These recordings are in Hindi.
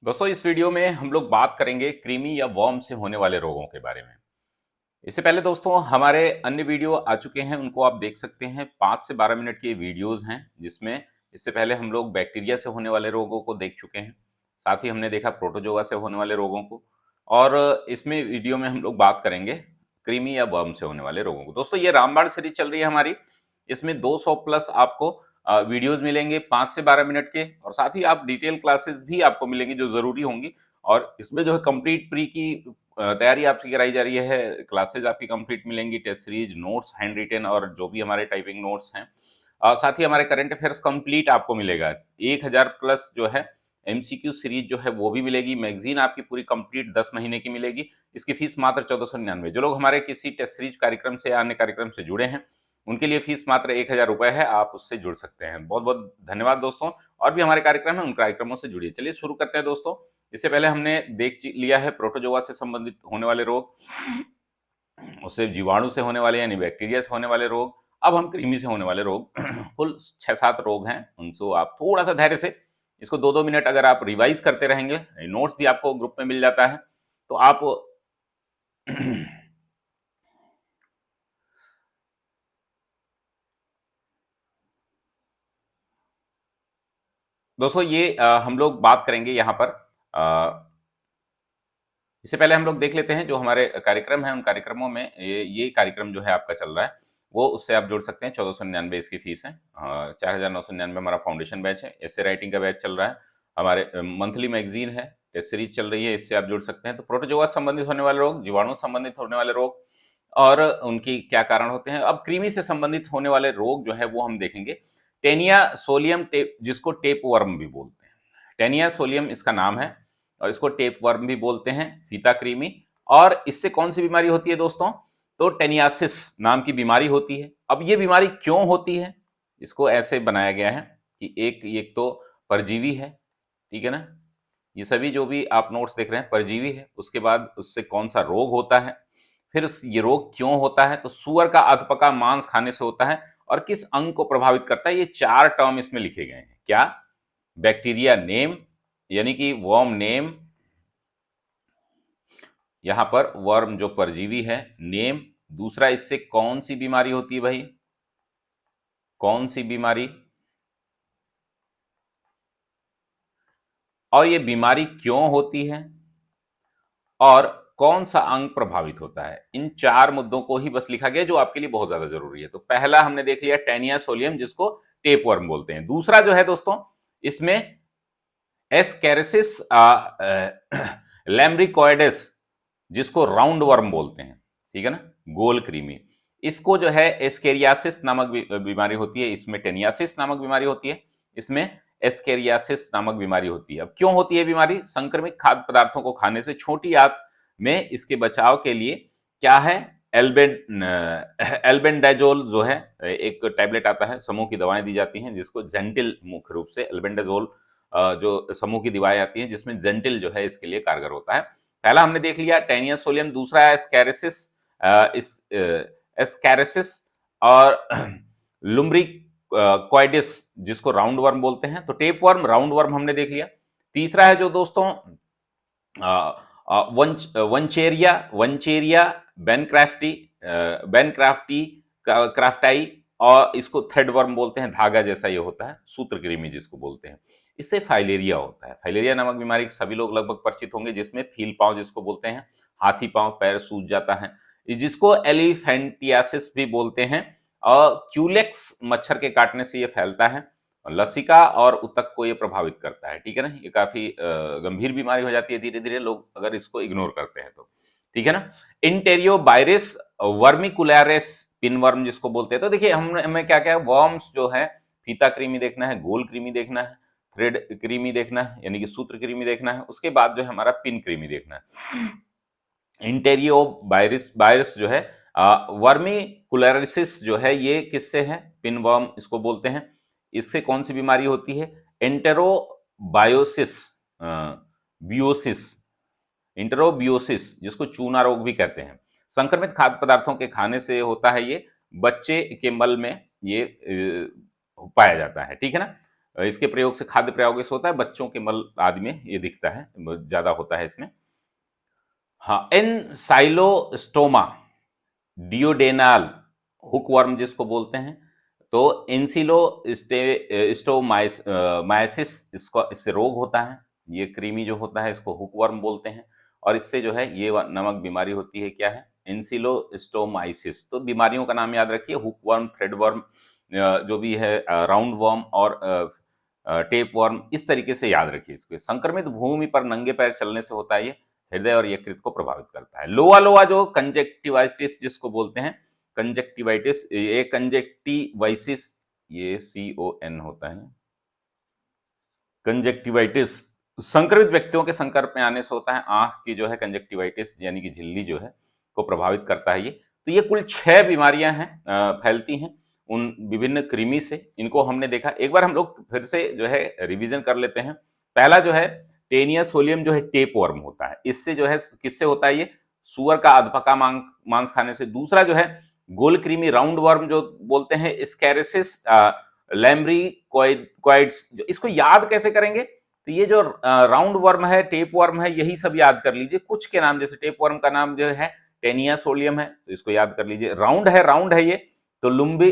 दोस्तों इस वीडियो में हम लोग बात करेंगे कृमि या वर्म से होने वाले रोगों के बारे में। इससे पहले दोस्तों हमारे अन्य वीडियो आ चुके हैं, उनको आप देख सकते हैं। 5 से 12 मिनट के वीडियोस हैं जिसमें इससे पहले हम लोग बैक्टीरिया से होने वाले रोगों को देख चुके हैं। साथ ही हमने देखा प्रोटोजोआ से होने वाले रोगों को, और इसमें वीडियो में हम लोग बात करेंगे कृमि या वर्म से होने वाले रोगों को। दोस्तों ये रामबाण सीरीज चल रही है हमारी, इसमें 200 प्लस आपको वीडियोस मिलेंगे 5 से 12 मिनट के, और साथ ही आप डिटेल क्लासेस भी आपको मिलेंगी जो जरूरी होंगी। और इसमें जो है कंप्लीट प्री की तैयारी आपकी कराई जा रही है। क्लासेस आपकी कंप्लीट मिलेंगी, test series, notes, hand written और जो भी हमारे टाइपिंग नोट्स हैं। साथ ही हमारे करंट अफेयर्स कंप्लीट आपको मिलेगा। 1000 प्लस जो है एमसीक्यू सीरीज जो है वो भी मिलेगी। मैगजीन आपकी पूरी कंप्लीट 10 महीने की मिलेगी। इसकी फीस मात्र 1499। जो लोग हमारे किसी टेस्ट सीरीज कार्यक्रम से या अन्य कार्यक्रम से जुड़े हैं उनके लिए फीस मात्र 1000 रुपए है, आप उससे जुड़ सकते हैं। बहुत बहुत धन्यवाद दोस्तों। और भी हमारे कार्यक्रम है, उन कार्यक्रमों से जुड़िए। चलिए शुरू करते हैं दोस्तों। इससे पहले हमने देख लिया है प्रोटोजोआ से संबंधित होने वाले रोग, उससे जीवाणु से होने वाले यानी बैक्टीरिया से होने वाले रोग। अब हम कृमि से होने वाले रोग कुल 6-7 रोग हैं। उनको आप थोड़ा सा धैर्य से इसको 2-2 मिनट अगर आप रिवाइज करते रहेंगे, नोट्स भी आपको ग्रुप में मिल जाता है, तो आप दोस्तों ये हम लोग बात करेंगे यहाँ पर। इससे पहले हम लोग देख लेते हैं जो हमारे कार्यक्रम हैं, उन कार्यक्रमों में ये कार्यक्रम जो है आपका चल रहा है, वो उससे आप जुड़ सकते हैं। 1499 इसकी फीस है। 4999 हमारा फाउंडेशन बैच है। ऐसे राइटिंग का बैच चल रहा है। हमारे मंथली मैगजीन है, टेस्ट सीरीज चल रही है, इससे आप जुड़ सकते हैं। तो प्रोटोजोआ संबंधित होने वाले रोग, जीवाणु संबंधित होने वाले रोग और उनकी क्या कारण होते हैं। अब कृमि से संबंधित होने वाले रोग जो है वो हम देखेंगे। टेनिया सोलियम टेप, जिसको टेप वर्म भी बोलते हैं। टेनिया सोलियम इसका नाम है, और इसको टेप वर्म भी बोलते हैं, फीता कृमि। और इससे कौन सी बीमारी होती है दोस्तों? तो टेनियासिस नाम की बीमारी होती है। अब ये बीमारी क्यों होती है? इसको ऐसे बनाया गया है कि एक तो परजीवी है, ठीक है ना। ये सभी जो भी आप नोट्स देख रहे हैं परजीवी है। उसके बाद उससे कौन सा रोग होता है, फिर ये रोग क्यों होता है, तो सुअर का अधपका मांस खाने से होता है, और किस अंग को प्रभावित करता है। ये 4 टर्म इसमें लिखे गए हैं। क्या? बैक्टीरिया नेम, यानी कि वर्म नेम, यहां पर वर्म जो परजीवी है नेम। दूसरा, इससे कौन सी बीमारी होती है भाई, कौन सी बीमारी, और ये बीमारी क्यों होती है, और कौन सा अंग प्रभावित होता है। इन 4 मुद्दों को ही बस लिखा गया जो आपके लिए बहुत ज्यादा जरूरी है। तो पहला हमने देख लिया टेनिया सोलियम, जिसको टेप वर्म बोलते हैं। दूसरा जो है दोस्तों, इसमें एस्कैरिसिस लैम्ब्रिकॉइडेस, जिसको राउंड वर्म बोलते हैं, ठीक है ना, गोल कृमि। इसको जो है एस्केरियासिस नामक बीमारी होती है। इसमें टेनियासिस नामक बीमारी होती है, इसमें एस्केरियासिस नामक बीमारी होती है। अब क्यों होती है बीमारी? संक्रमित खाद्य पदार्थों को खाने से छोटी आंत में इसके बचाव के लिए क्या है, एल्बेंडाजोल जो है एक टैबलेट आता है, समूह की दवाएं दी जाती हैं, जिसको जेंटिल, मुख्य रूप से एल्बेंडाजोल जो समूह की दवाएं आती हैं, जिसमें जेंटिल जो है इसके लिए कारगर होता है। पहला हमने देख लिया टेनिया सोलियम। दूसरा है स्कैरिसिस, इस स्कैरिसिस और लुम्ब्रिक क्वाइडिस, जिसको राउंड वर्म बोलते हैं। तो टेप वर्म, राउंड वर्म हमने देख लिया। तीसरा है जो दोस्तों वंचेरिया, वंचेरिया बेनक्राफ्टी, बेनक्राफ्टी क्राफ्टाई, और इसको थ्रेड वर्म बोलते हैं, धागा जैसा ये होता है, सूत्रकृमि जिसको बोलते हैं। इससे फाइलेरिया होता है। फाइलेरिया नामक बीमारी सभी लोग लगभग परिचित होंगे, जिसमें फील पांव जिसको बोलते हैं, हाथी पांव, पैर सूज जाता है, जिसको एलिफेंटियासिस भी बोलते हैं। और क्यूलेक्स मच्छर के काटने से ये फैलता है। लसिका और उतक को ये प्रभावित करता है, ठीक है ना। ये काफी गंभीर बीमारी हो जाती है धीरे धीरे, लोग अगर इसको इग्नोर करते हैं तो, ठीक है ना। इंटेरियो वायरस वर्मिकुलरिस, पिनवर्म जिसको बोलते हैं। तो देखिए हमें क्या क्या वर्म्स जो है, फीता कृमि देखना है, गोल कृमि देखना है, थ्रेड कृमि देखना है यानी कि सूत्र कृमि देखना है, उसके बाद जो है हमारा पिन कृमि देखना है। इंटेरियो वायरस, वायरस जो है वर्मिकुलरिसिस जो है, ये किससे है, पिनवर्म इसको बोलते हैं। इससे कौन सी बीमारी होती है, एंटेरोबायोसिस, बियोसिस, इंटेरोबियोसिस, जिसको चूना रोग भी कहते हैं। संक्रमित खाद्य पदार्थों के खाने से होता है ये, बच्चे के मल में ये पाया जाता है, ठीक है ना। इसके प्रयोग से खाद्य प्रयोगेश होता है, बच्चों के मल आदि में ये दिखता है, ज़्यादा होता है इसमें। हाँ, एनसाइलोस्टोमा डिओडेनाल हुकवर्म जिसको बोलते हैं, तो मायोसिस इसको इससे रोग होता है। ये कृमि जो होता है इसको हुकवर्म बोलते हैं और इससे जो है ये नामक बीमारी होती है, क्या है, एंसिलोस्टोमाइसिस। तो बीमारियों का नाम याद रखिए, हुकवर्म, थ्रेडवर्म, जो भी है, राउंड वर्म और टेप वर्म, इस तरीके से याद रखिए इसको। संक्रमित भूमि पर नंगे पैर चलने से होता है ये, हृदय और यकृत को प्रभावित करता है। लोआ लोआ जो कंजक्टिवाइटिस जिसको बोलते हैं, कंजक्टिवाइटिस, ये कंजक्टिवाइसिस, ये CON होता है, कंजक्टिवाइटिस संक्रमित व्यक्तियों के संपर्क में आने से होता है। आंख की जो है कंजक्टिवाइटिस यानी कि झिल्ली जो है को प्रभावित करता है ये। तो ये कुल 6 बीमारियां हैं, फैलती हैं उन विभिन्न कृमि से। इनको हमने देखा, एक बार हम लोग फिर से जो है रिवीजन कर लेते हैं। पहला जो है टेनिया सोलियम जो है टेप वर्म होता है, इससे जो है किससे होता है ये, सुअर का अधपका मांस खाने से। दूसरा जो है गोल कृमि राउंड वर्म जो बोलते हैं, स्कैरिसिस लैम्ब्रिकॉइड्स, जो इसको याद कैसे करेंगे, तो ये जो राउंड वर्म है, टेप वर्म है, यही सब याद कर लीजिए कुछ के नाम। जैसे टेप वर्म का नाम जो है टेनिया सोलियम है, तो इसको याद कर लीजिए। राउंड है ये, तो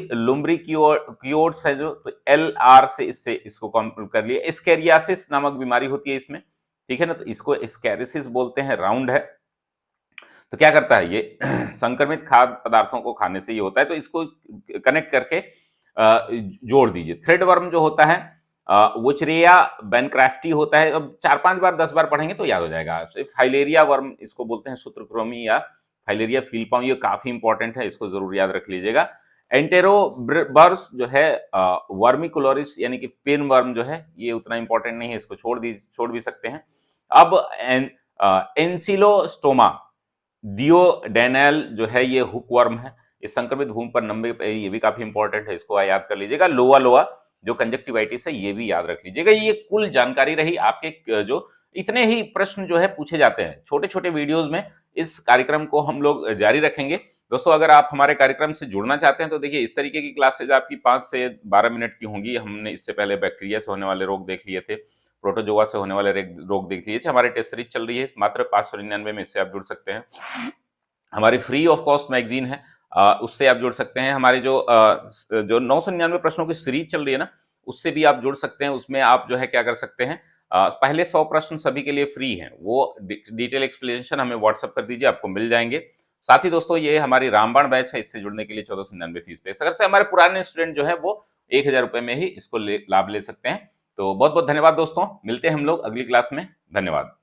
लुम्ब्रिकियोर्ड्स है जो, तो LR से इससे इसको कॉम्प्लीट कर लिए। स्कैरियासिस नामक बीमारी होती है इसमें, ठीक है ना, तो इसको स्कैरिसिस बोलते हैं, राउंड है। तो क्या करता है ये संक्रमित खाद्य पदार्थों को खाने से ये होता है, तो इसको कनेक्ट करके जोड़ दीजिए। थ्रेड वर्म जो होता है वुचरिया बेनक्राफ्टी होता है। अब 4-5 बार 10 बार पढ़ेंगे तो याद हो जाएगा। फाइलेरिया वर्म इसको बोलते हैं, सूत्रकृमि या फाइलेरिया फील्पाउ, ये काफी इंपॉर्टेंट है, इसको जरूर याद रख लीजिएगा। एंटेरोबर्स जो है वर्मिकुलोरिस यानी कि पिन वर्म जो है, ये उतना इंपॉर्टेंट नहीं है, इसको छोड़ भी सकते हैं। अब एंसिलोस्टोमा डिओडेनल जो है ये हुकवर्म है, ये संक्रमित भूमि पर नंबे, ये भी काफी इंपॉर्टेंट है, इसको याद कर लीजिएगा। लोआ लोआ जो कंजक्टिवाइटिस है, ये भी याद रख लीजिएगा। ये कुल जानकारी रही आपके, जो इतने ही प्रश्न जो है पूछे जाते हैं छोटे छोटे वीडियोज में। इस कार्यक्रम को हम लोग जारी रखेंगे। दोस्तों, अगर आप हमारे कार्यक्रम से जुड़ना चाहते हैं तो देखिए, इस तरीके की क्लासेज आपकी 5 से 12 मिनट की होंगी। हमने इससे पहले बैक्टीरिया से होने वाले रोग देख लिए थे, प्रोटोजोआ से होने वाले रोग देख लिए थे। हमारी टेस्ट सीरीज चल रही है मात्र 599 में, इससे आप जुड़ सकते हैं। हमारी फ्री ऑफ कॉस्ट मैगजीन है, उससे आप जुड़ सकते हैं। हमारे जो 999 प्रश्नों की सीरीज चल रही है ना, उससे भी आप जुड़ सकते हैं। उसमें आप जो है क्या कर सकते हैं, पहले 100 प्रश्न सभी के लिए फ्री हैं, वो डिटेल एक्सप्लेनेशन हमें व्हाट्सअप कर दीजिए, आपको मिल जाएंगे। साथ ही दोस्तों, ये हमारी रामबाण बैच है, इससे जुड़ने के लिए 1499 फीस पे। अगर से हमारे पुराने स्टूडेंट जो है वो 1000 रुपए में ही इसको लाभ ले सकते हैं। तो बहुत बहुत धन्यवाद दोस्तों, मिलते हैं हम लोग अगली क्लास में। धन्यवाद।